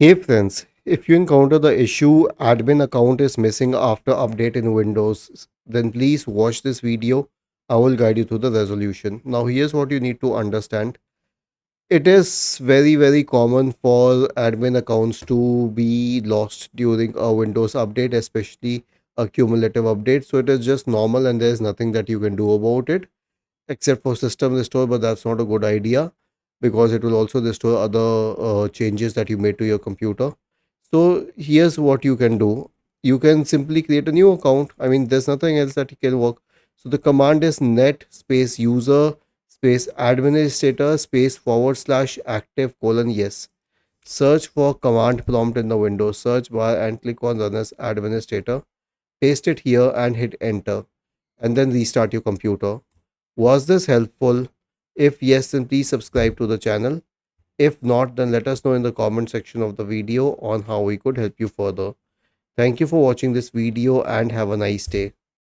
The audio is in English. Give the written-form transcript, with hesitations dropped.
Hey friends, if you encounter the issue admin account is missing after update in Windows, then please watch this video. I will guide you through the resolution. Now here's what you need to understand. It is very common for admin accounts to be lost during a Windows update, especially a cumulative update. So it is just normal and there is nothing that you can do about it except for system restore, but that's not a good idea because it will also restore other changes that you made to your computer. So here's what you can do. You can simply create a new account. I mean, there's nothing else that can work. So the command is net space user space administrator space forward slash active colon yes. Search for command prompt in the Windows search bar and click on run as administrator. Paste it here and hit enter and then restart your computer. Was this helpful? If yes, then please subscribe to the channel. If not, then let us know in the comment section of the video on how we could help you further. Thank you for watching this video and have a nice day.